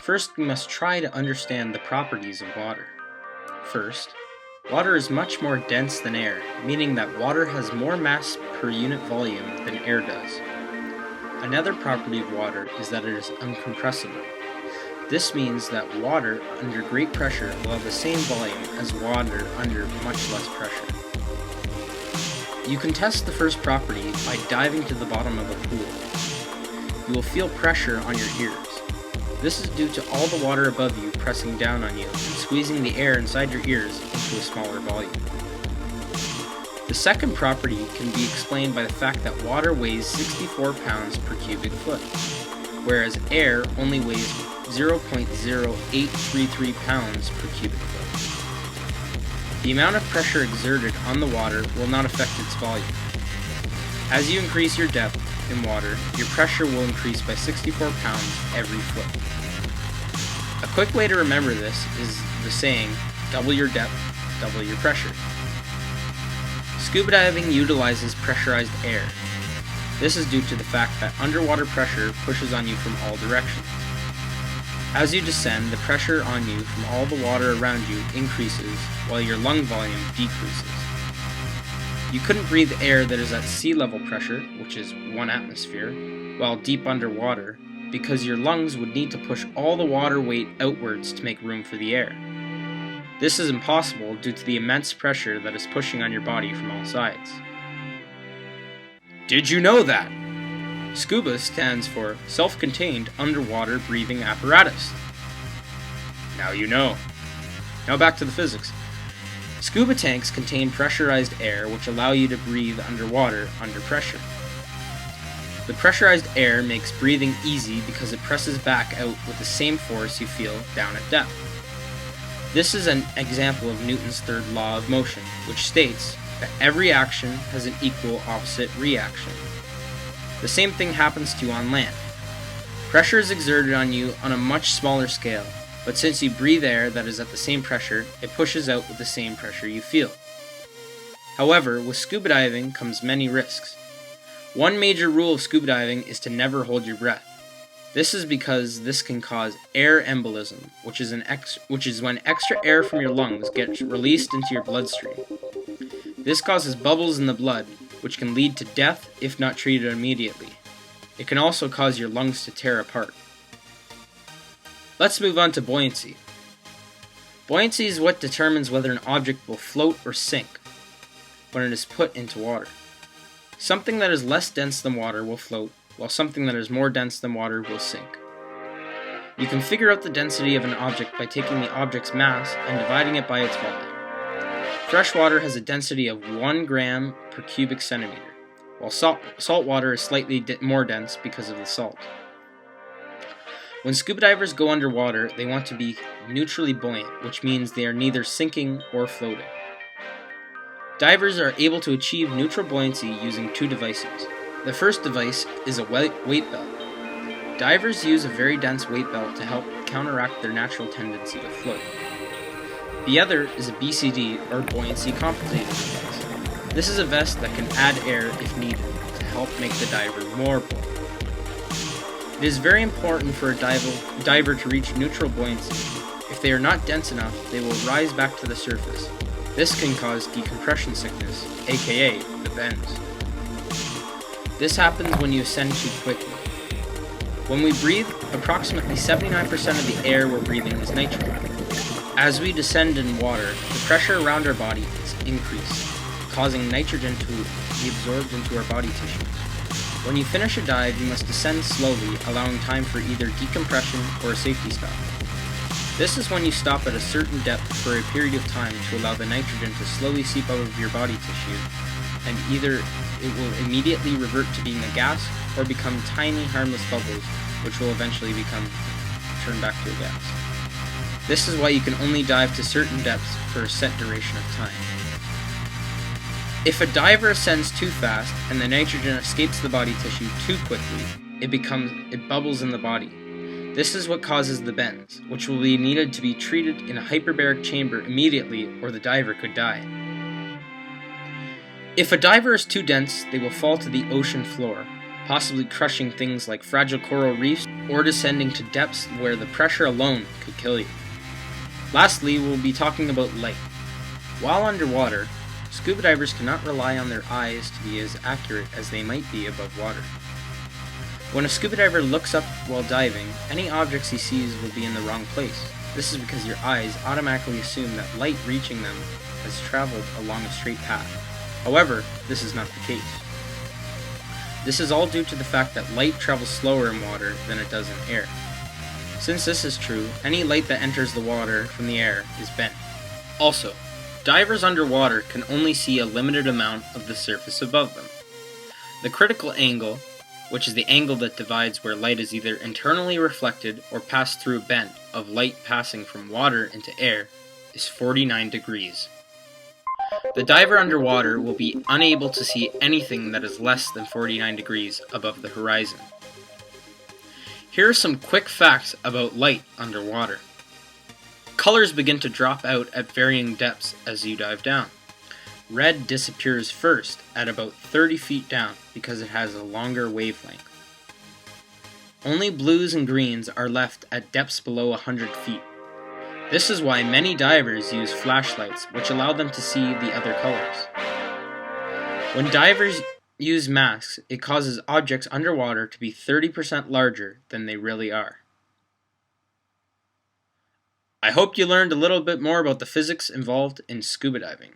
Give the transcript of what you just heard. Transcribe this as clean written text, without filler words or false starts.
First, we must try to understand the properties of water. First, water is much more dense than air, meaning that water has more mass per unit volume than air does. Another property of water is that it is uncompressible. This means that water under great pressure will have the same volume as water under much less pressure. You can test the first property by diving to the bottom of a pool. You will feel pressure on your ears. This is due to all the water above you pressing down on you and squeezing the air inside your ears into a smaller volume. The second property can be explained by the fact that water weighs 64 pounds per cubic foot, whereas air only weighs 0.0833 pounds per cubic foot. The amount of pressure exerted on the water will not affect its volume. As you increase your depth in water, your pressure will increase by 64 pounds every foot. A quick way to remember this is the saying, double your depth, double your pressure. Scuba diving utilizes pressurized air. This is due to the fact that underwater pressure pushes on you from all directions. As you descend, the pressure on you from all the water around you increases while your lung volume decreases. You couldn't breathe air that is at sea level pressure, which is 1 atmosphere, while deep underwater, because your lungs would need to push all the water weight outwards to make room for the air. This is impossible due to the immense pressure that is pushing on your body from all sides. Did you know that? Scuba stands for Self-Contained Underwater Breathing Apparatus. Now you know. Now back to the physics. Scuba tanks contain pressurized air which allow you to breathe underwater under pressure. The pressurized air makes breathing easy because it presses back out with the same force you feel down at depth. This is an example of Newton's third law of motion, which states that every action has an equal opposite reaction. The same thing happens to you on land. Pressure is exerted on you on a much smaller scale, but since you breathe air that is at the same pressure, it pushes out with the same pressure you feel. However, with scuba diving comes many risks. One major rule of scuba diving is to never hold your breath. This is because this can cause air embolism, which is when extra air from your lungs gets released into your bloodstream. This causes bubbles in the blood, which can lead to death if not treated immediately. It can also cause your lungs to tear apart. Let's move on to buoyancy. Buoyancy is what determines whether an object will float or sink when it is put into water. Something that is less dense than water will float, while something that is more dense than water will sink. You can figure out the density of an object by taking the object's mass and dividing it by its volume. Fresh water has a density of 1 gram per cubic centimeter, while salt water is slightly more dense because of the salt. When scuba divers go underwater, they want to be neutrally buoyant, which means they are neither sinking or floating. Divers are able to achieve neutral buoyancy using 2 devices. The first device is a weight belt. Divers use a very dense weight belt to help counteract their natural tendency to float. The other is a BCD, or buoyancy compensating device. This is a vest that can add air if needed to help make the diver more buoyant. It is very important for a diver to reach neutral buoyancy. If they are not dense enough, they will rise back to the surface. This can cause decompression sickness, aka the bends. This happens when you ascend too quickly. When we breathe, approximately 79% of the air we're breathing is nitrogen. As we descend in water, the pressure around our body is increased, causing nitrogen to be absorbed into our body tissues. When you finish a dive, you must descend slowly, allowing time for either decompression or a safety stop. This is when you stop at a certain depth for a period of time to allow the nitrogen to slowly seep out of your body tissue, and either it will immediately revert to being a gas or become tiny harmless bubbles, which will eventually turn back to a gas. This is why you can only dive to certain depths for a set duration of time. If a diver ascends too fast and the nitrogen escapes the body tissue too quickly, it bubbles in the body. This is what causes the bends, which will be needed to be treated in a hyperbaric chamber immediately or the diver could die. If a diver is too dense, they will fall to the ocean floor. possibly crushing things like fragile coral reefs or descending to depths where the pressure alone could kill you. Lastly, we'll be talking about light. While underwater, scuba divers cannot rely on their eyes to be as accurate as they might be above water. When a scuba diver looks up while diving, any objects he sees will be in the wrong place. This is because your eyes automatically assume that light reaching them has traveled along a straight path. However, this is not the case. This is all due to the fact that light travels slower in water than it does in air. Since this is true, any light that enters the water from the air is bent. Also, divers underwater can only see a limited amount of the surface above them. The critical angle, which is the angle that divides where light is either internally reflected or passed through a bent of light passing from water into air, is 49 degrees. The diver underwater will be unable to see anything that is less than 49 degrees above the horizon. Here are some quick facts about light underwater. Colors begin to drop out at varying depths as you dive down. Red disappears first at about 30 feet down because it has a longer wavelength. Only blues and greens are left at depths below 100 feet. This is why many divers use flashlights, which allow them to see the other colors. When divers use masks, it causes objects underwater to be 30% larger than they really are. I hope you learned a little bit more about the physics involved in scuba diving.